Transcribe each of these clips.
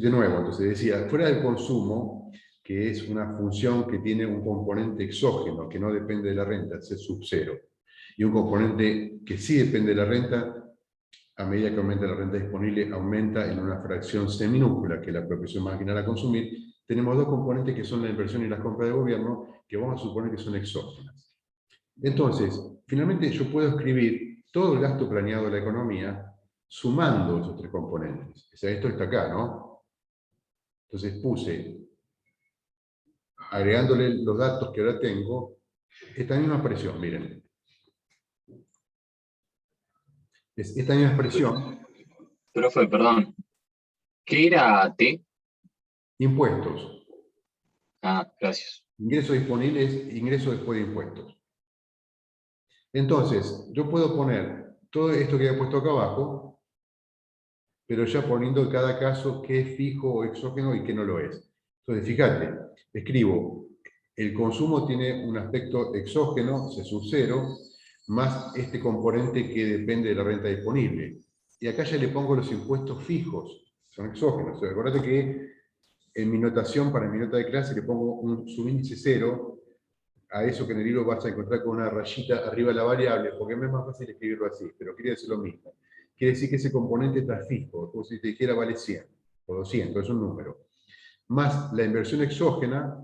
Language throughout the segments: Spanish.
De nuevo, entonces decía, fuera del consumo, que es una función que tiene un componente exógeno, que no depende de la renta, es sub cero, y un componente que sí depende de la renta, a medida que aumenta la renta disponible, aumenta en una fracción seminúscula, que es la proporción marginal a consumir. Tenemos dos componentes que son la inversión y las compras de gobierno, que vamos a suponer que son exógenas. Entonces, finalmente yo puedo escribir todo el gasto planeado de la economía sumando esos tres componentes. O sea, esto está acá, ¿no? Entonces puse, agregándole los datos que ahora tengo, esta misma expresión, miren. Es esta misma expresión, Profe, perdón. ¿Qué era T? impuestos. Ah, gracias. Ingreso disponible es ingreso después de impuestos. Entonces, yo puedo poner todo esto que he puesto acá abajo, pero ya poniendo en cada caso qué es fijo o exógeno y qué no lo es. Entonces, fíjate, escribo, el consumo tiene un aspecto exógeno, C sub 0, más este componente que depende de la renta disponible. Y acá ya le pongo los impuestos fijos, son exógenos. O sea, acuérdate que en mi notación, para mi nota de clase, le pongo un subíndice 0, a eso que en el libro vas a encontrar con una rayita arriba de la variable, porque me es más fácil escribirlo así, pero quiere decir lo mismo. Quiere decir que ese componente está fijo, como si te dijera vale 100 o 200, es un número. Más la inversión exógena,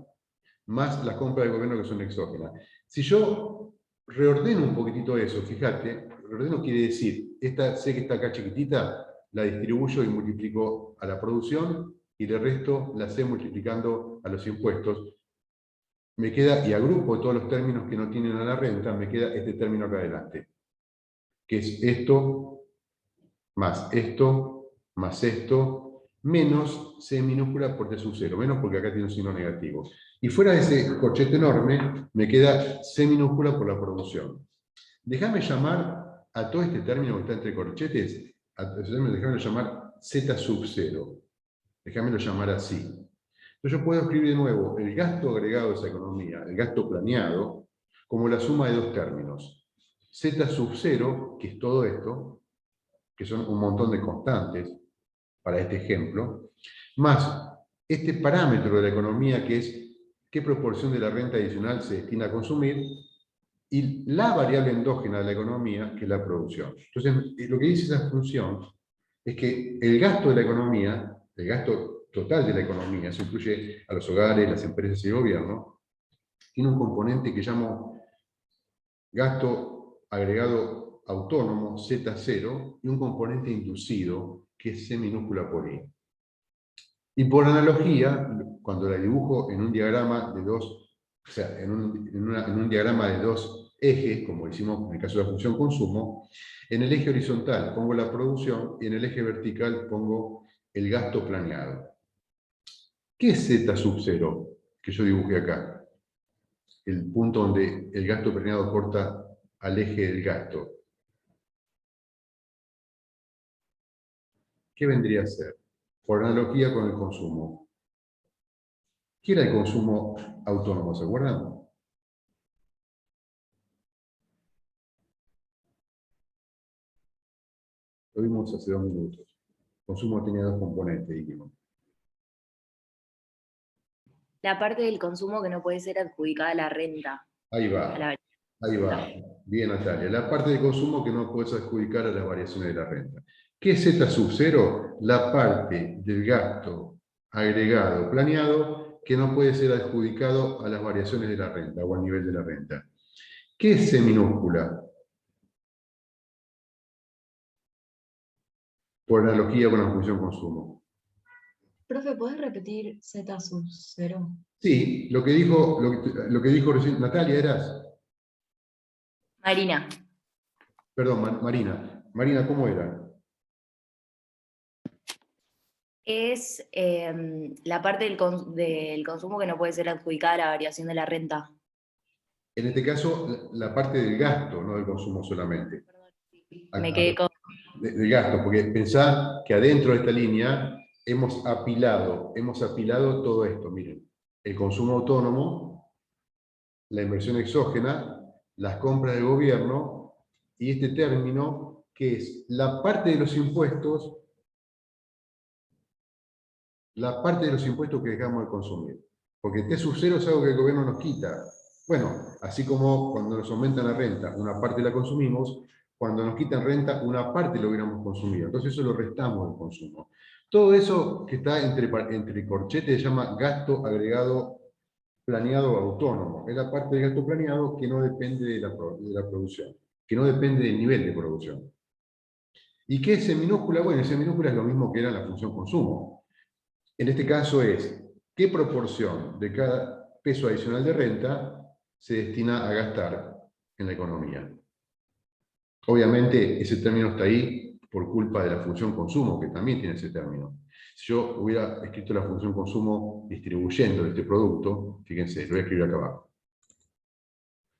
más las compras del gobierno que son exógenas. Si yo reordeno un poquitito eso, fíjate, reordeno quiere decir, esta sé que está acá chiquitita, la distribuyo y multiplico a la producción, y el resto la sé multiplicando a los impuestos. Me queda, y agrupo todos los términos que no tienen a la renta, me queda este término acá adelante, que es esto, más esto, menos C minúscula por T sub 0, menos porque acá tiene un signo negativo. Y fuera de ese corchete enorme, me queda C minúscula por la producción. Déjame llamar a todo este término que está entre corchetes, déjame llamar Z sub 0. Déjamelo llamar así. Entonces yo puedo escribir de nuevo el gasto agregado de esa economía, el gasto planeado, como la suma de dos términos. Z sub 0, que es todo esto, que son un montón de constantes para este ejemplo, más este parámetro de la economía que es qué proporción de la renta adicional se destina a consumir, y la variable endógena de la economía, que es la producción. Entonces, lo que dice esa función es que el gasto de la economía, el gasto total de la economía, eso incluye a los hogares, las empresas y el gobierno, tiene un componente que llamo gasto agregado autónomo, Z0, y un componente inducido, que es C minúscula por I. Y por analogía, cuando la dibujo en un diagrama de dos, o sea, en un diagrama de dos ejes, como hicimos en el caso de la función consumo, en el eje horizontal pongo la producción y en el eje vertical pongo el gasto planeado. ¿Qué es Z sub 0 que yo dibujé acá? El punto donde el gasto planeado corta al eje del gasto. ¿Qué vendría a ser? Por analogía con el consumo. ¿Qué era el consumo autónomo? ¿Se acuerdan? Lo vimos hace 2 minutos. El consumo tenía dos componentes, dijimos. La parte del consumo que no puede ser adjudicada a la renta. Ahí A va, la ahí va. Bien, Natalia. La parte de consumo que no puedes adjudicar a las variaciones de la renta. ¿Qué es Z sub 0? La parte del gasto agregado planeado que no puede ser adjudicado a las variaciones de la renta o al nivel de la renta. ¿Qué es C minúscula? Por analogía con la función consumo. Profe, ¿podés repetir Z sub 0? Sí, lo que dijo recién Natalia, eras. Marina. Perdón, Marina. Marina, ¿cómo era? Es la parte del consumo que no puede ser adjudicada a la variación de la renta. En este caso, la parte del gasto, no del consumo solamente. Me quedé con... Del gasto, porque pensá que adentro de esta línea hemos apilado todo esto, miren, el consumo autónomo, la inversión exógena, las compras del gobierno, y este término que es la parte de los impuestos la parte de los impuestos que dejamos de consumir. Porque T sub 0 es algo que el gobierno nos quita. Bueno, así como cuando nos aumentan la renta, una parte la consumimos, cuando nos quitan renta, una parte lo hubiéramos consumido. Entonces eso lo restamos del consumo. Todo eso que está entre corchetes se llama gasto agregado planeado autónomo. Es la parte del gasto planeado que no depende de la producción, que no depende del nivel de producción. ¿Y qué es C minúscula? Bueno, C minúscula es lo mismo que era la función consumo. En este caso es, ¿qué proporción de cada peso adicional de renta se destina a gastar en la economía? Obviamente ese término está ahí por culpa de la función consumo, que también tiene ese término. Si yo hubiera escrito la función consumo distribuyendo este producto, fíjense, lo voy a escribir acá abajo.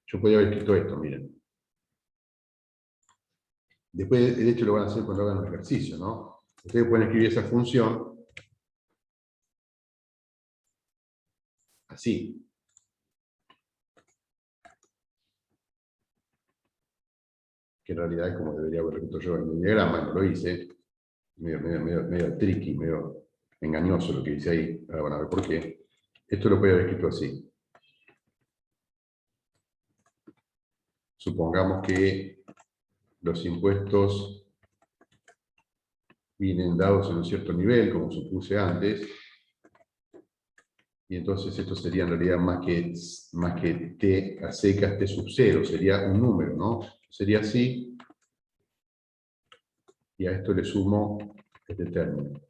Yo podría haber escrito esto, miren. Después, de hecho, lo van a hacer cuando hagan un ejercicio, ¿no? Ustedes pueden escribir esa función así. Que en realidad es como debería haber escrito yo en el diagrama, no lo hice. Medio tricky, medio engañoso lo que dice ahí. Ahora van a ver por qué. Esto lo puede haber escrito así. Supongamos que los impuestos vienen dados en un cierto nivel, como supuse antes, y entonces esto sería en realidad más que t a secas t sub 0, sería un número, ¿no? Sería así, y a esto le sumo este término.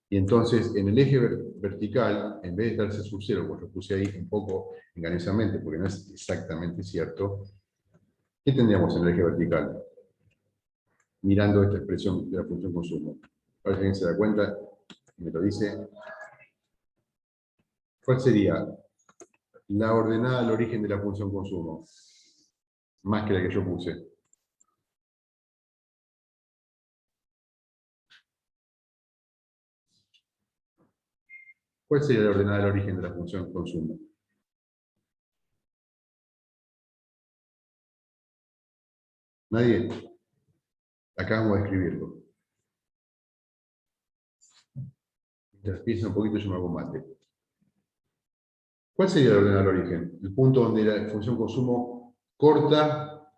Y entonces, en el eje vertical, en vez de estar c sub 0, pues lo puse ahí un poco engañosamente, porque no es exactamente cierto, ¿qué tendríamos en el eje vertical? Mirando esta expresión de la función consumo. Para que alguien se da cuenta, me lo dice. ¿Cuál sería la ordenada al origen de la función consumo? Más que la que yo puse. ¿Cuál sería la ordenada al origen de la función consumo? ¿Nadie? Acabamos de escribirlo. Mientras piensa un poquito, yo me hago mate. ¿Cuál sería la ordenada al origen? El punto donde la función consumo corta.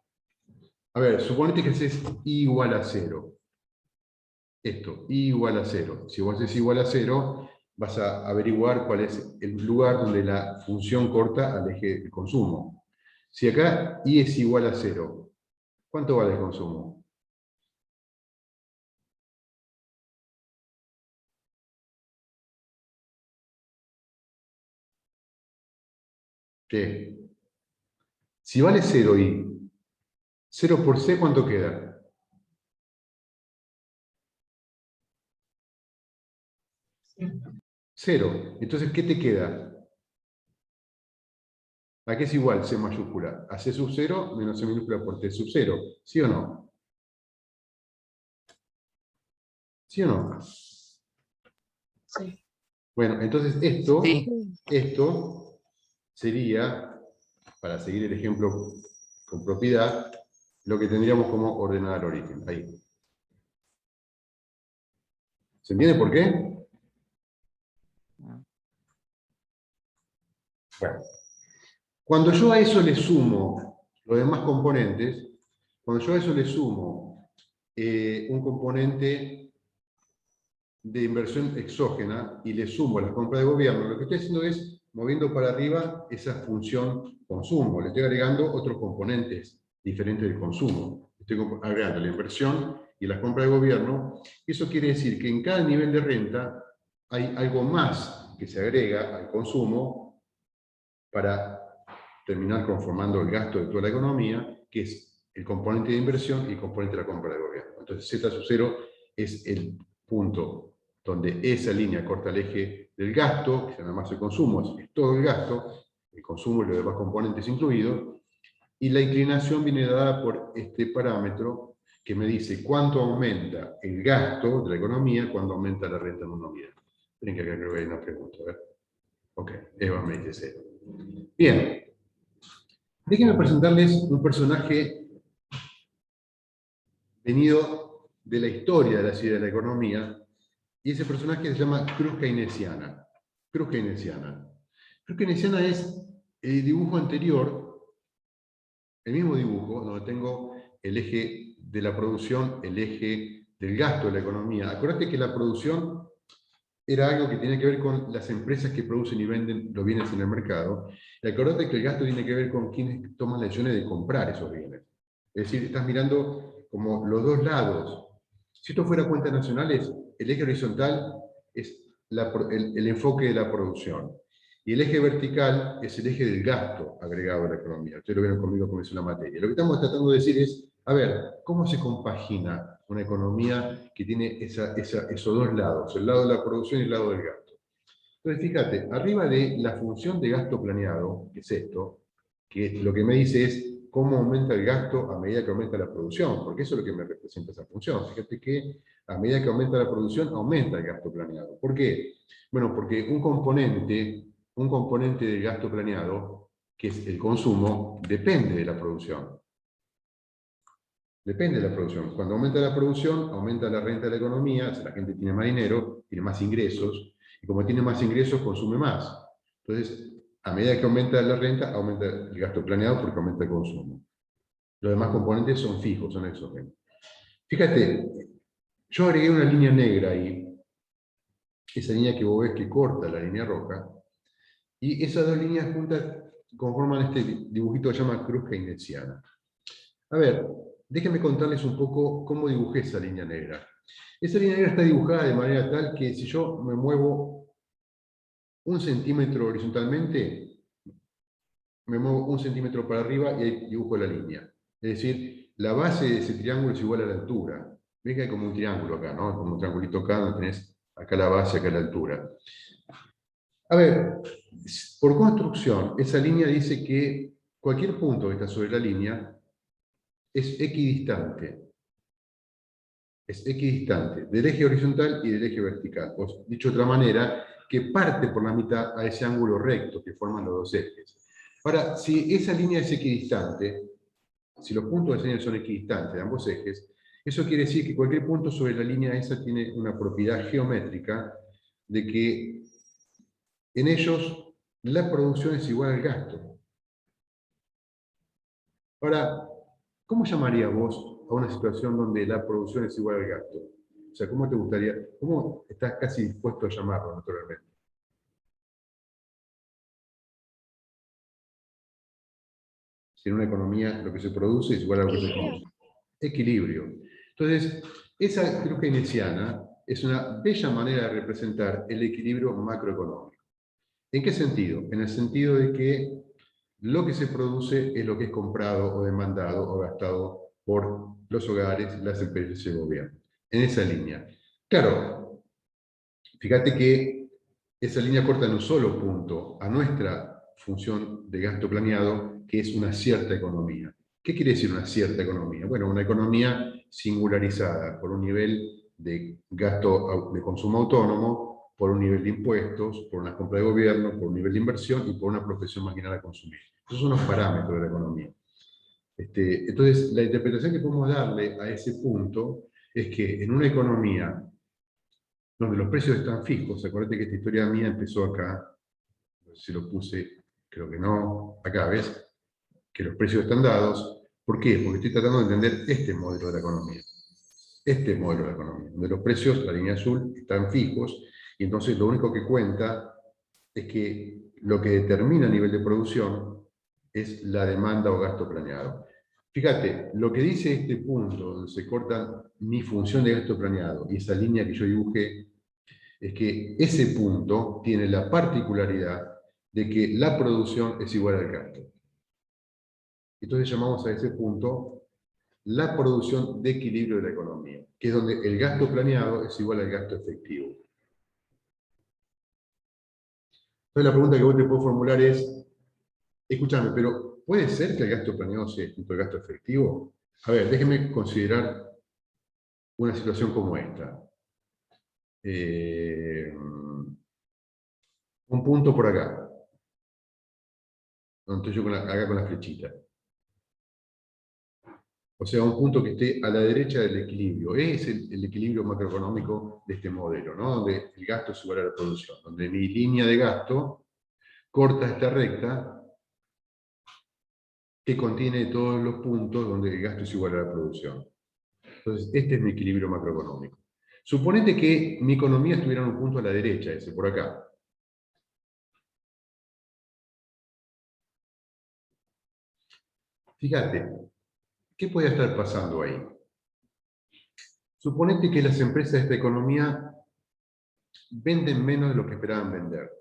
A ver, suponete que es I igual a 0. Esto, I igual a 0. Si vos haces igual a 0, vas a averiguar cuál es el lugar donde la función corta al eje de consumo. Si acá I es igual a 0, ¿cuánto vale el consumo? ¿Qué? Si vale 0 I, 0 por C, ¿cuánto queda? 0. Entonces, ¿qué te queda? ¿A qué es igual C mayúscula? A C sub 0 menos C minúscula por T sub 0. ¿Sí o no? ¿Sí o no? Sí. Bueno, entonces esto, Sí. esto sería, para seguir el ejemplo con propiedad, lo que tendríamos como ordenada al origen. Ahí. ¿Se entiende por qué? Bueno. Cuando yo a eso le sumo los demás componentes, cuando yo a eso le sumo un componente de inversión exógena y le sumo las compras de gobierno, lo que estoy haciendo es moviendo para arriba esa función consumo. Le estoy agregando otros componentes diferentes del consumo. Estoy agregando la inversión y las compras de gobierno. Eso quiere decir que en cada nivel de renta hay algo más que se agrega al consumo para terminar conformando el gasto de toda la economía, que es el componente de inversión y el componente de la compra de gobierno. Entonces Z sub 0 es el punto donde esa línea corta el eje del gasto, que nada más el consumo, es todo el gasto, el consumo y los demás componentes incluidos, y la inclinación viene dada por este parámetro que me dice cuánto aumenta el gasto de la economía cuando aumenta la renta en una unidad. Miren que acá creo que hay una pregunta, a ver. Ok, Eva me dice 0. Bien. Déjenme presentarles un personaje venido de la historia de la ciencia de la economía, Y ese personaje se llama cruz keynesiana. Cruz keynesiana. Cruz keynesiana es el dibujo anterior, el mismo dibujo, donde tengo el eje de la producción, el eje del gasto de la economía. Acuérdate que la producción era algo que tiene que ver con las empresas que producen y venden los bienes en el mercado. Y acuérdate que el gasto tiene que ver con quienes toman las decisiones de comprar esos bienes. Es decir, estás mirando como los dos lados. Si esto fuera cuentas nacionales, el eje horizontal es el enfoque de la producción. Y el eje vertical es el eje del gasto agregado a la economía. Ustedes lo vieron conmigo como es una materia. Lo que estamos tratando de decir es, a ver, ¿cómo se compagina una economía que tiene esos dos lados, el lado de la producción y el lado del gasto? Entonces, fíjate, arriba de la función de gasto planeado, que es esto, que lo que me dice es cómo aumenta el gasto a medida que aumenta la producción, porque eso es lo que me representa esa función. Fíjate que a medida que aumenta la producción, aumenta el gasto planeado. ¿Por qué? Bueno, porque un componente del gasto planeado, que es el consumo, depende de la producción. Depende de la producción. Cuando aumenta la producción, aumenta la renta de la economía, si la gente tiene más dinero, tiene más ingresos, y como tiene más ingresos, consume más. Entonces, a medida que aumenta la renta, aumenta el gasto planeado porque aumenta el consumo. Los demás componentes son fijos, son exógenos. Fíjate, yo agregué una línea negra ahí, esa línea que vos ves que corta la línea roja, y esas dos líneas juntas conforman este dibujito que se llama cruz keynesiana. A ver, déjenme contarles un poco cómo dibujé esa línea negra. Esa línea negra está dibujada de manera tal que si yo me muevo 1 centímetro horizontalmente, me muevo 1 centímetro para arriba y ahí dibujo la línea. Es decir, la base de ese triángulo es igual a la altura. Ven que hay como un triángulo acá, ¿no? Como un triangulito acá, donde tenés acá la base, acá la altura. A ver, por construcción, esa línea dice que cualquier punto que está sobre la línea es equidistante. Es equidistante del eje horizontal y del eje vertical. O dicho de otra manera, que parte por la mitad a ese ángulo recto que forman los dos ejes. Ahora, si esa línea es equidistante, si los puntos de esa línea son equidistantes de ambos ejes, eso quiere decir que cualquier punto sobre la línea esa tiene una propiedad geométrica de que en ellos la producción es igual al gasto. Ahora, ¿cómo llamarías vos a una situación donde la producción es igual al gasto? O sea, ¿cómo te gustaría, cómo estás casi dispuesto a llamarlo naturalmente? Si en una economía lo que se produce es igual a lo que se Equilibrio. consume. Equilibrio. Entonces, esa cruz keynesiana es una bella manera de representar el equilibrio macroeconómico. ¿En qué sentido? En el sentido de que lo que se produce es lo que es comprado o demandado o gastado por los hogares, las empresas y el gobierno. En esa línea. Claro, fíjate que esa línea corta en un solo punto a nuestra función de gasto planeado, que es una cierta economía. ¿Qué quiere decir una cierta economía? Bueno, una economía singularizada por un nivel de gasto de consumo autónomo, por un nivel de impuestos, por una compra de gobierno, por un nivel de inversión y por una profesión marginal a consumir. Esos son los parámetros de la economía. Entonces, la interpretación que podemos darle a ese punto es que en una economía donde los precios están fijos, acuérdate que esta historia mía empezó acá, no sé si lo puse, creo que no, acá ves, que los precios están dados. ¿Por qué? Porque estoy tratando de entender este modelo de la economía. Este modelo de la economía, donde los precios, la línea azul, están fijos, y entonces lo único que cuenta es que lo que determina el nivel de producción es la demanda o gasto planeado. Fíjate, lo que dice este punto, donde se corta mi función de gasto planeado, y esa línea que yo dibujé, es que ese punto tiene la particularidad de que la producción es igual al gasto. Entonces llamamos a ese punto la producción de equilibrio de la economía, que es donde el gasto planeado es igual al gasto efectivo. Entonces la pregunta que vos te puedo formular es, escúchame, pero ¿puede ser que el gasto planeado sea distinto al gasto efectivo? A ver, déjenme considerar una situación como esta. Un punto por acá, donde estoy yo acá con la flechita. O sea, un punto que esté a la derecha del equilibrio. Es el equilibrio macroeconómico de este modelo, ¿no? Donde el gasto es igual a la producción. Donde mi línea de gasto corta esta recta que contiene todos los puntos donde el gasto es igual a la producción. Entonces, este es mi equilibrio macroeconómico. Suponete que mi economía estuviera en un punto a la derecha, ese, por acá. Fíjate, ¿qué puede estar pasando ahí? Suponete que las empresas de esta economía venden menos de lo que esperaban vender.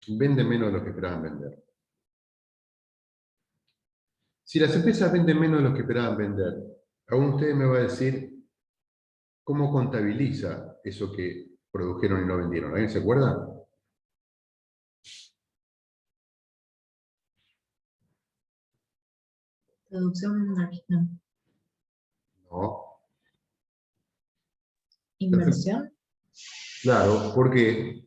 Venden menos de lo que esperaban vender. Si las empresas venden menos de lo que esperaban vender, aún usted me va a decir cómo contabiliza eso que produjeron y no vendieron. ¿Alguien se acuerda? Producción marginal. No. Inversión, Claro, porque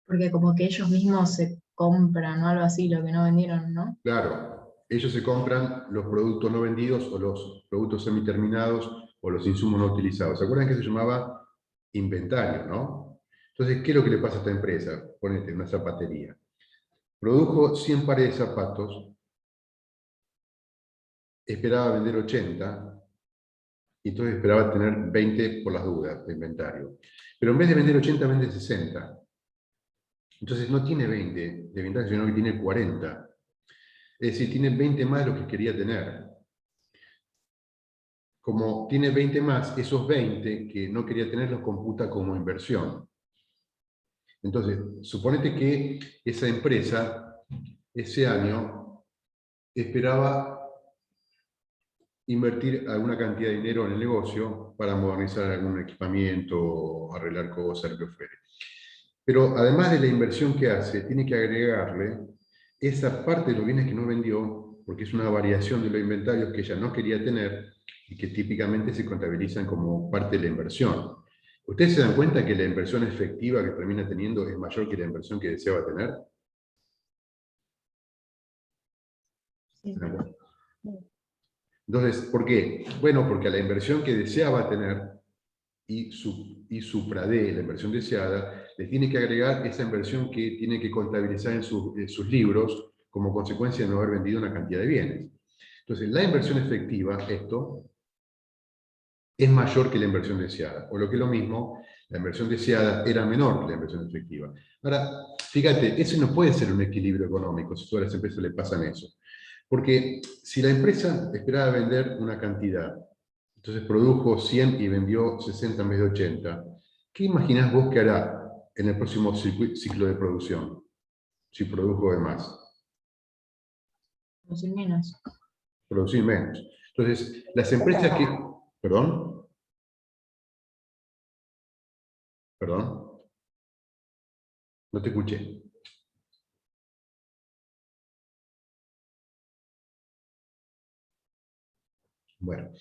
porque como que ellos mismos se compran o algo así, lo que no vendieron, ¿no? claro, ellos se compran los productos no vendidos o los productos semiterminados o los insumos no utilizados. ¿Se acuerdan que se llamaba inventario, no? Entonces, ¿qué es lo que le pasa a esta empresa? Ponete, una zapatería. Produjo 100 pares de zapatos, esperaba vender 80, y entonces esperaba tener 20 por las dudas de inventario. Pero en vez de vender 80, vende 60. Entonces no tiene 20 de inventario, sino que tiene 40. Es decir, tiene 20 más de lo que quería tener. Como tiene 20 más, esos 20 que no quería tener los computa como inversión. Entonces, suponete que esa empresa, ese año, esperaba invertir alguna cantidad de dinero en el negocio para modernizar algún equipamiento, arreglar cosas, lo que fuere. Pero además de la inversión que hace, tiene que agregarle esa parte de los bienes que no vendió, porque es una variación de los inventarios que ella no quería tener y que típicamente se contabilizan como parte de la inversión. ¿Ustedes se dan cuenta que la inversión efectiva que termina teniendo es mayor que la inversión que deseaba tener? Sí. Entonces, ¿por qué? Bueno, porque a la inversión que deseaba tener y supra de la inversión deseada, le tiene que agregar esa inversión que tiene que contabilizar en sus libros como consecuencia de no haber vendido una cantidad de bienes. Entonces, la inversión efectiva, esto, es mayor que la inversión deseada. O lo que es lo mismo, la inversión deseada era menor que la inversión efectiva. Ahora, fíjate, ese no puede ser un equilibrio económico si a todas las empresas le pasan eso. Porque si la empresa esperaba vender una cantidad, entonces produjo 100 y vendió 60 en vez de 80, ¿qué imaginás vos que hará en el próximo ciclo de producción? Si produjo de más. Producir menos. Producir menos. Entonces, las empresas que... ¿Perdón? ¿Perdón? No te escuché. Bueno,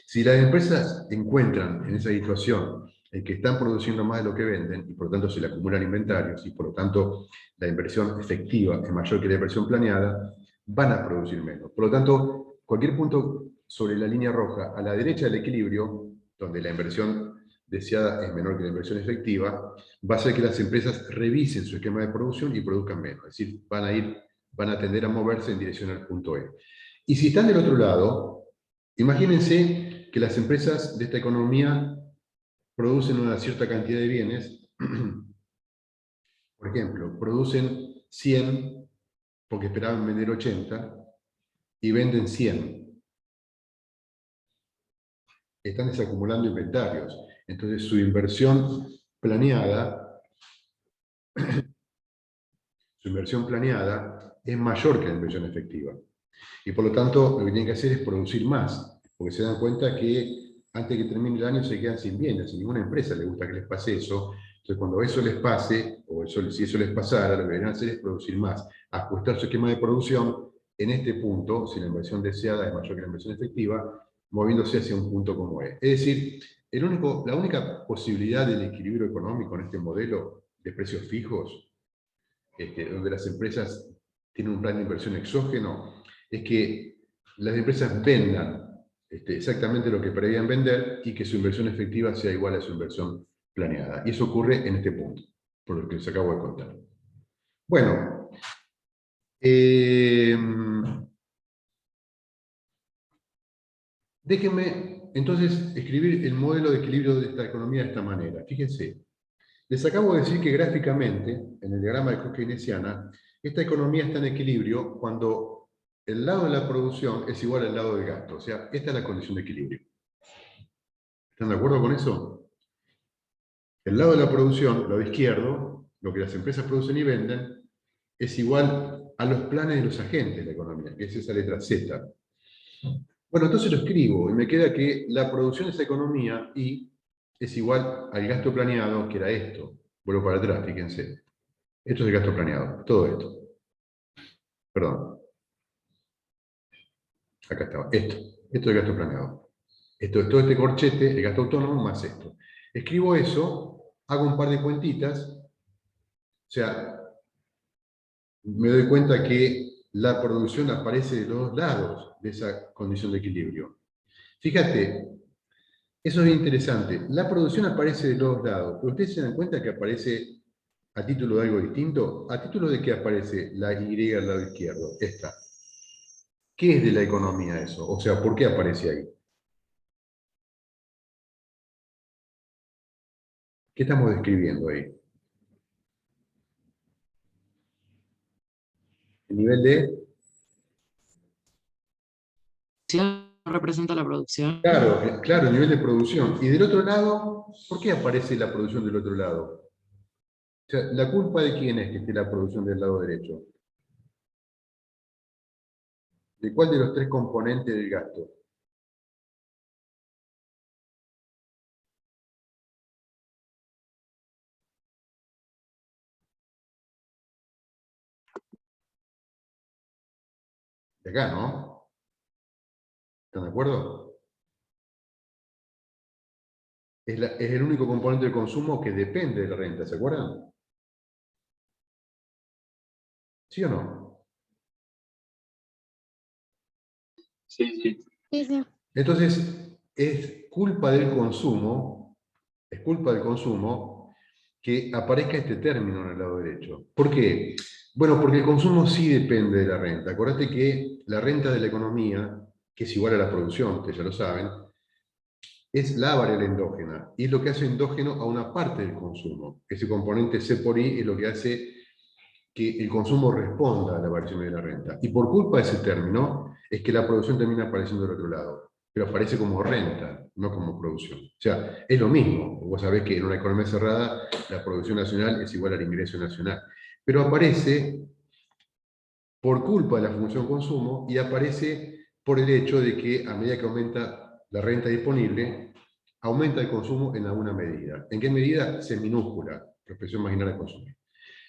si las empresas encuentran en esa situación en que están produciendo más de lo que venden y por lo tanto se le acumulan inventarios y por lo tanto la inversión efectiva es mayor que la inversión planeada, van a producir menos. Por lo tanto, cualquier punto sobre la línea roja a la derecha del equilibrio, donde la inversión deseada es menor que la inversión efectiva, va a hacer que las empresas revisen su esquema de producción y produzcan menos. Es decir, van a tender a moverse en dirección al punto E. Y si están del otro lado, imagínense que las empresas de esta economía producen una cierta cantidad de bienes. Por ejemplo, producen 100 porque esperaban vender 80 y venden 100. Están desacumulando inventarios. Entonces su inversión planeada, es mayor que la inversión efectiva. Y por lo tanto, lo que tienen que hacer es producir más, porque se dan cuenta que antes de que termine el año se quedan sin bienes, y ninguna empresa le gusta que les pase eso. Entonces, cuando eso les pase, o si eso les pasara, lo que deberían hacer es producir más, ajustar su esquema de producción en este punto, si la inversión deseada es mayor que la inversión efectiva, moviéndose hacia un punto como es. Es decir, la única posibilidad del equilibrio económico en este modelo de precios fijos, donde las empresas tienen un plan de inversión exógeno, es que las empresas vendan exactamente lo que prevían vender y que su inversión efectiva sea igual a su inversión planeada. Y eso ocurre en este punto, por lo que les acabo de contar. Bueno, déjenme entonces escribir el modelo de equilibrio de esta economía de esta manera. Fíjense, les acabo de decir que gráficamente, en el diagrama de Cruz keynesiana, esta economía está en equilibrio cuando el lado de la producción es igual al lado del gasto. O sea, esta es la condición de equilibrio. ¿Están de acuerdo con eso? El lado de la producción, lado izquierdo, lo que las empresas producen y venden, es igual a los planes de los agentes de la economía, que es esa letra Z. Bueno, entonces lo escribo y me queda que la producción de esa economía y es igual al gasto planeado, que era esto. Vuelvo para atrás, fíjense. Esto es el gasto planeado, todo esto. Perdón. Acá estaba. Esto es el gasto planeado. Esto es todo este corchete, el gasto autónomo más esto. Escribo eso, hago un par de cuentitas, o sea, me doy cuenta que la producción aparece de los dos lados de esa condición de equilibrio. Fíjate, eso es bien interesante. La producción aparece de los dos lados, pero ustedes se dan cuenta que aparece a título de algo distinto. ¿A título de qué aparece la Y al lado izquierdo? Esta. ¿Qué es de la economía eso? O sea, ¿por qué aparece ahí? ¿Qué estamos describiendo ahí? El nivel de... Representa la producción. Claro, claro, el nivel de producción. Y del otro lado, ¿por qué aparece la producción del otro lado? O sea, ¿la culpa de quién es que esté la producción del lado derecho? ¿De cuál de los tres componentes del gasto? De acá, ¿no? ¿Están de acuerdo? Es el único componente del consumo que depende de la renta, ¿se acuerdan? ¿Sí o no? Sí, sí. Sí, sí. Entonces, es culpa del consumo que aparezca este término en el lado derecho. ¿Por qué? Bueno, porque el consumo sí depende de la renta. Acordate que la renta de la economía, que es igual a la producción, ustedes ya lo saben, es la variable endógena, y es lo que hace endógeno a una parte del consumo. Ese componente C por I es lo que hace que el consumo responda a la variación de la renta. Y por culpa de ese término, es que la producción termina apareciendo del otro lado, pero aparece como renta, no como producción. O sea, es lo mismo. Vos sabés que en una economía cerrada, la producción nacional es igual al ingreso nacional. Pero aparece por culpa de la función consumo y aparece por el hecho de que a medida que aumenta la renta disponible, aumenta el consumo en alguna medida. ¿En qué medida? Es minúscula, expresión marginal de consumo.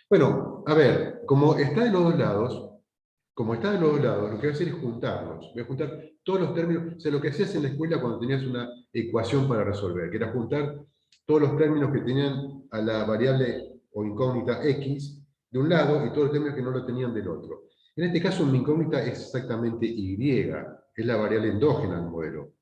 Bueno, a ver, como está de los dos lados, lo que voy a hacer es juntarlos. Voy a juntar todos los términos, o sea, lo que hacías en la escuela cuando tenías una ecuación para resolver, que era juntar todos los términos que tenían a la variable o incógnita x de un lado y todos los términos que no lo tenían del otro. En este caso, mi incógnita es exactamente y, es la variable endógena del modelo.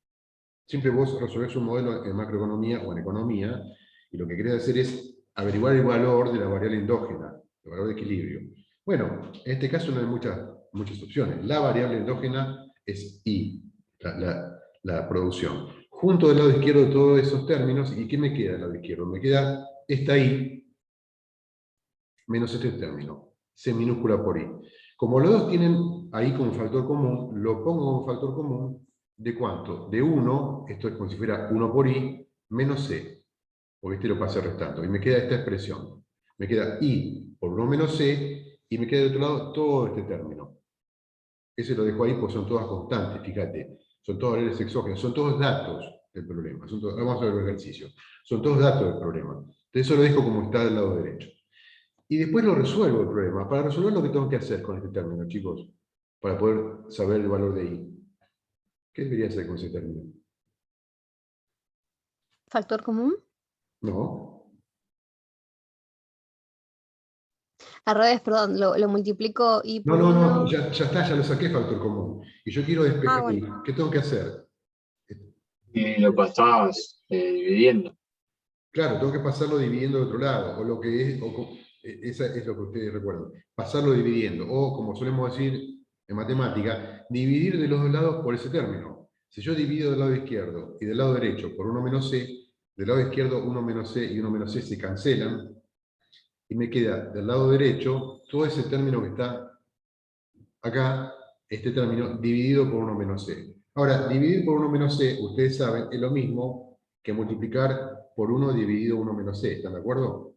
Siempre vos resolvés un modelo en macroeconomía o en economía, y lo que querés hacer es averiguar el valor de la variable endógena, el valor de equilibrio. Bueno, en este caso no hay muchas opciones. La variable endógena es I, la producción. Junto del lado izquierdo de todos esos términos, ¿y qué me queda del lado izquierdo? Me queda esta I menos este término, C minúscula por I. Como los dos tienen ahí como factor común, lo pongo como factor común ¿de cuánto? De 1, esto es como si fuera 1 por I, menos C, porque este lo pasé restando, y me queda esta expresión. Me queda I por 1 menos C, y me queda de otro lado todo este término. Ese lo dejo ahí porque son todas constantes, fíjate. Son todas variables exógenas, son todos datos del problema. Vamos a ver el ejercicio. Son todos datos del problema. Entonces eso lo dejo como está del lado derecho. Y después lo resuelvo el problema. Para resolver lo que tengo que hacer con este término, chicos, para poder saber el valor de I. ¿Qué debería hacer con ese término? Factor común. No. Al revés, perdón, lo multiplico y No, por no, no, uno. ya está, ya lo saqué factor común. Y yo quiero despejar Bueno. ahí. ¿Qué tengo que hacer? Lo pasás dividiendo. Claro, tengo que pasarlo dividiendo al otro lado, o lo que es, esa es lo que ustedes recuerdan, pasarlo dividiendo, o como solemos decir en matemática, dividir de los dos lados por ese término. Si yo divido del lado izquierdo y del lado derecho por 1 menos c, del lado izquierdo 1 menos c y 1 menos c se cancelan, y me queda del lado derecho todo ese término que está acá, este término, dividido por 1 menos c. Ahora, dividir por 1 menos c, ustedes saben, es lo mismo que multiplicar por 1 dividido 1 menos c, ¿están de acuerdo?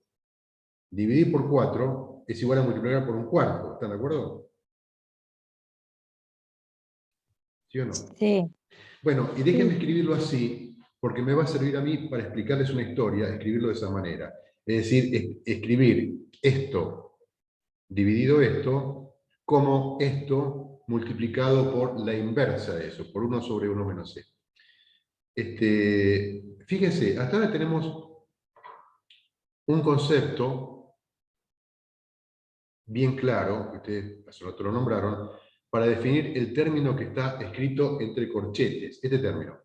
Dividir por 4 es igual a multiplicar por un cuarto, ¿están de acuerdo? ¿Sí o no? Sí. Bueno, y déjenme escribirlo así, porque me va a servir a mí para explicarles una historia, escribirlo de esa manera. Es decir, escribir esto dividido esto, como esto multiplicado por la inversa de eso, por 1 sobre 1 menos c. Fíjense, hasta ahora tenemos un concepto bien claro, que ustedes hace rato lo nombraron, para definir el término que está escrito entre corchetes, este término.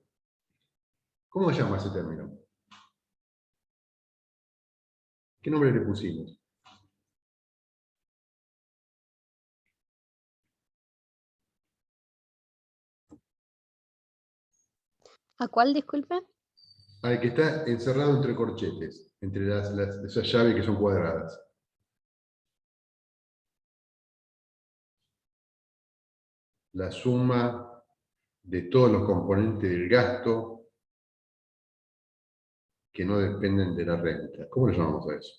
¿Cómo se llama ese término? ¿Qué nombre le pusimos? ¿A cuál, disculpe? Al que está encerrado entre corchetes, entre esas llaves que son cuadradas. La suma de todos los componentes del gasto que no dependen de la renta. ¿Cómo le llamamos a eso?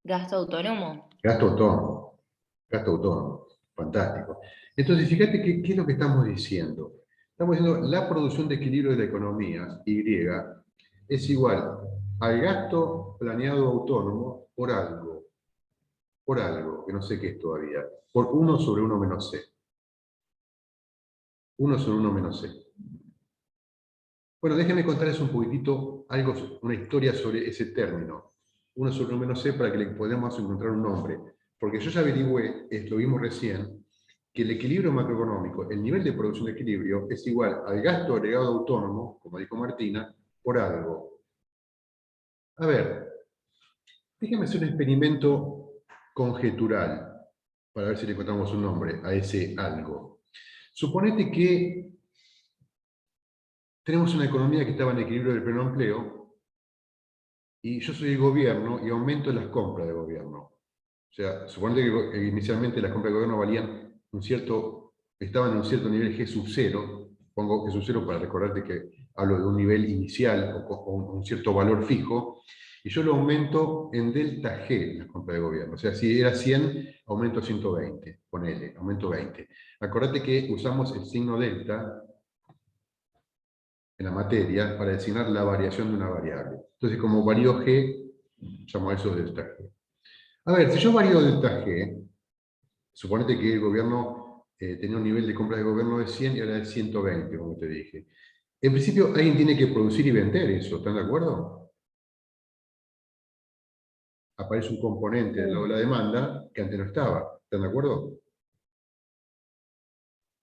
Gasto autónomo. Gasto autónomo. Gasto autónomo. Fantástico. Entonces, fíjate qué es lo que estamos diciendo. Estamos diciendo la producción de equilibrio de la economía, Y, es igual al gasto planeado autónomo por algo, que no sé qué es todavía, por 1 sobre 1 menos c. 1 sobre 1 menos c. Bueno, déjenme contarles un poquitito algo, una historia sobre ese término. 1 sobre 1 menos c para que le podamos encontrar un nombre. Porque yo ya averigüé, lo vimos recién, que el equilibrio macroeconómico, el nivel de producción de equilibrio, es igual al gasto agregado autónomo, como dijo Martina, por algo. A ver, déjenme hacer un experimento conjetural para ver si le encontramos un nombre a ese algo. Suponete que tenemos una economía que estaba en equilibrio del pleno empleo y yo soy el gobierno y aumento las compras de gobierno. O sea, suponete que inicialmente las compras de gobierno valían estaban en un cierto nivel G sub 0, pongo G sub 0 para recordarte que hablo de un nivel inicial o un cierto valor fijo, y yo lo aumento en delta G, las compras de gobierno. O sea, si era 100, aumento a 120, ponele, aumento 20. Acordate que usamos el signo delta en la materia para designar la variación de una variable. Entonces, como varío G, llamo a eso delta G. A ver, si yo varío delta G, suponete que el gobierno tenía un nivel de compra de gobierno de 100 y ahora de 120, como te dije. En principio, alguien tiene que producir y vender eso, ¿están de acuerdo? Aparece un componente del lado de la demanda que antes no estaba, ¿están de acuerdo?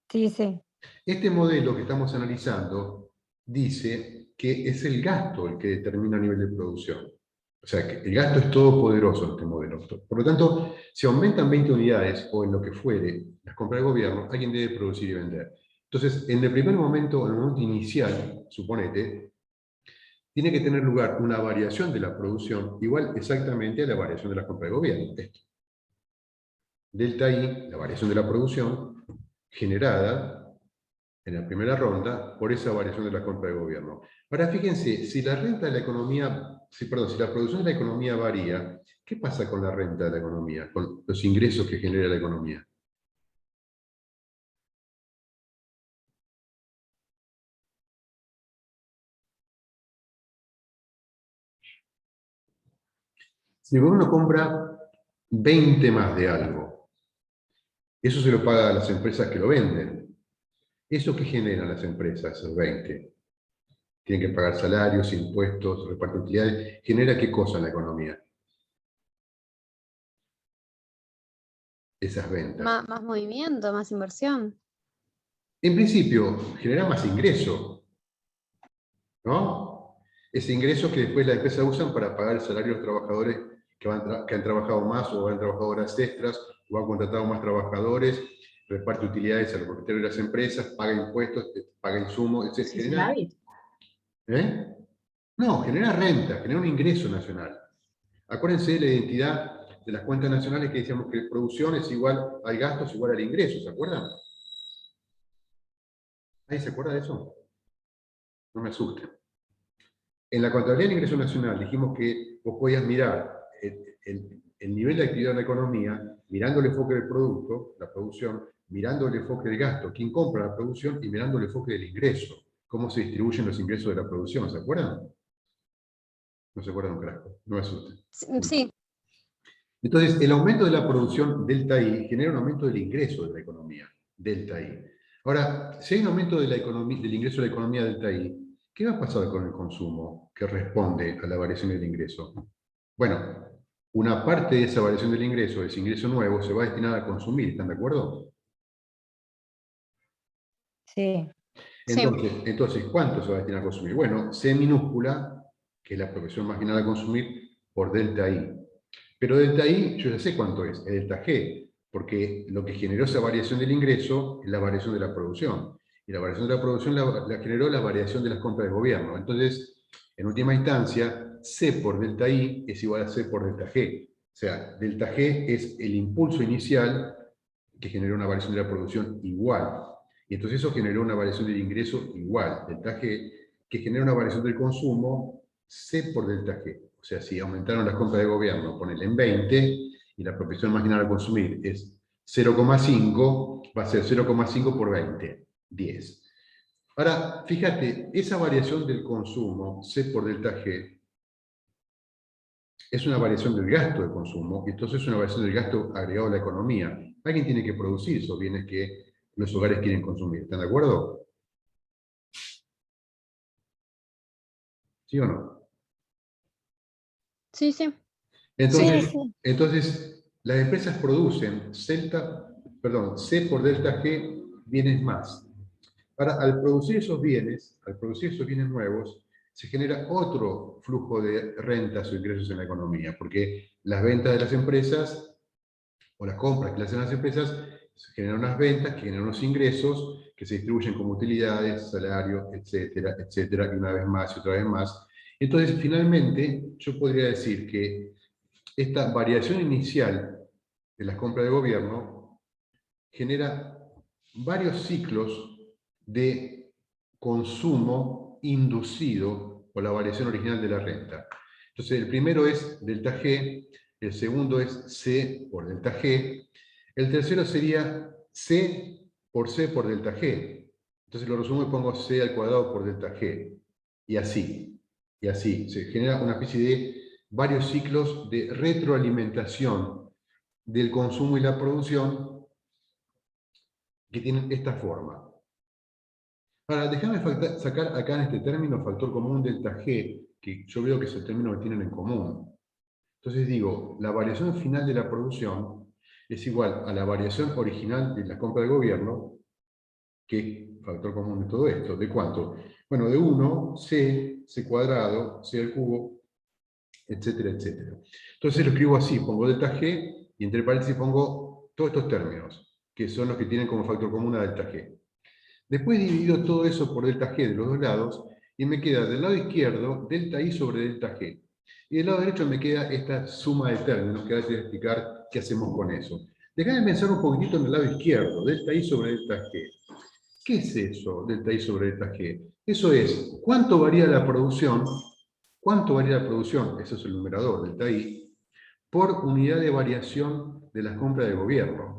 Sí, sí. Este modelo que estamos analizando dice que es el gasto el que determina el nivel de producción. O sea, que el gasto es todopoderoso en este modelo. Por lo tanto, si aumentan 20 unidades o en lo que fuere las compras de gobierno, alguien debe producir y vender. Entonces, en el primer momento, en el momento inicial, suponete, tiene que tener lugar una variación de la producción igual exactamente a la variación de la compra de gobierno. Esto. Delta I, la variación de la producción, generada en la primera ronda por esa variación de la compra de gobierno. Ahora fíjense, si la renta de la economía, si la producción de la economía varía, ¿qué pasa con la renta de la economía, con los ingresos que genera la economía? Si uno compra 20 más de algo, eso se lo paga a las empresas que lo venden. ¿Eso qué generan las empresas, esos 20? tienen que pagar salarios, impuestos, reparto de utilidades. ¿Genera qué cosa en la economía? Esas ventas. Más movimiento, más inversión. En principio, genera más ingreso, ¿no? Ese ingreso que después las empresas usan para pagar el salario de los trabajadores que han trabajado más o han trabajado horas extras o han contratado más trabajadores, reparte utilidades a los propietarios de las empresas, paga impuestos, paga insumos, etc. Sí, superávit. ¿Eh? No, genera renta, genera un ingreso nacional. Acuérdense de la identidad de las cuentas nacionales que decíamos que producción es igual al gasto, es igual al ingreso, ¿se acuerdan? ¿Ahí se acuerda de eso? No me asusten. En la contabilidad del ingreso nacional dijimos que vos podías mirar el nivel de actividad de la economía, mirando el enfoque del producto, la producción, mirando el enfoque del gasto, quién compra la producción, y mirando el enfoque del ingreso, cómo se distribuyen los ingresos de la producción, ¿se acuerdan? No se acuerdan un carajo, no me asusten. Sí, Entonces, el aumento de la producción delta I genera un aumento del ingreso de la economía, delta I. Ahora, si hay un aumento de la economía, del ingreso de la economía delta I, ¿qué va a pasar con el consumo que responde a la variación del ingreso? Bueno, una parte de esa variación del ingreso, ese ingreso nuevo, se va a destinar a consumir, ¿están de acuerdo? sí. Entonces, ¿cuánto se va a destinar a consumir? Bueno, C minúscula, que es la proporción marginal a consumir, por delta I. Pero delta I, yo ya sé cuánto es delta G, porque lo que generó esa variación del ingreso es la variación de la producción. Y la variación de la producción la generó la variación de las compras del gobierno. Entonces, en última instancia, C por delta I es igual a C por delta G. O sea, delta G es el impulso inicial que generó una variación de la producción igual. Y entonces eso generó una variación del ingreso igual, delta G, que genera una variación del consumo C por delta G. O sea, si aumentaron las compras de gobierno, ponele en 20, y la proporción marginal a consumir es 0,5, va a ser 0,5 por 20, 10. Ahora, fíjate, esa variación del consumo, C por delta G, es una variación del gasto de consumo, y entonces es una variación del gasto agregado a la economía. Alguien tiene que producir esos bienes que los hogares quieren consumir. ¿Están de acuerdo? ¿Sí o no? Sí, sí. Entonces, Sí. entonces las empresas producen C por delta G bienes más. Ahora, al producir esos bienes nuevos, se genera otro flujo de rentas o ingresos en la economía, porque las ventas de las empresas, o las compras que le hacen las empresas, generan unas ventas que generan unos ingresos que se distribuyen como utilidades, salarios, etcétera, etcétera, y una vez más y otra vez más. Entonces, finalmente, yo podría decir que esta variación inicial de las compras de gobierno genera varios ciclos de consumo inducido por la variación original de la renta. Entonces, el primero es delta G, el segundo es C por delta G, el tercero sería C por delta G. Entonces lo resumo y pongo C al cuadrado por delta G. Y así. Se genera una especie de varios ciclos de retroalimentación del consumo y la producción que tienen esta forma. Ahora, déjame sacar acá en este término factor común delta G, que yo veo que es el término que tienen en común. Entonces digo, la variación final de la producción es igual a la variación original de la compra del gobierno, que es factor común de todo esto. ¿De cuánto? Bueno, de 1, C cuadrado, C al cubo, etcétera, etcétera. Entonces lo escribo así, pongo delta G, y entre paréntesis pongo todos estos términos, que son los que tienen como factor común a delta G. Después divido todo eso por delta G de los dos lados, y me queda del lado izquierdo delta I sobre delta G. Y del lado derecho me queda esta suma de términos que ahora te voy a explicar qué hacemos con eso. Déjame pensar un poquitito en el lado izquierdo, delta I sobre delta G. ¿Qué es eso, delta I sobre delta G? Eso es, ¿cuánto varía la producción? ¿Cuánto varía la producción? Eso es el numerador, delta I, por unidad de variación de las compras de gobierno.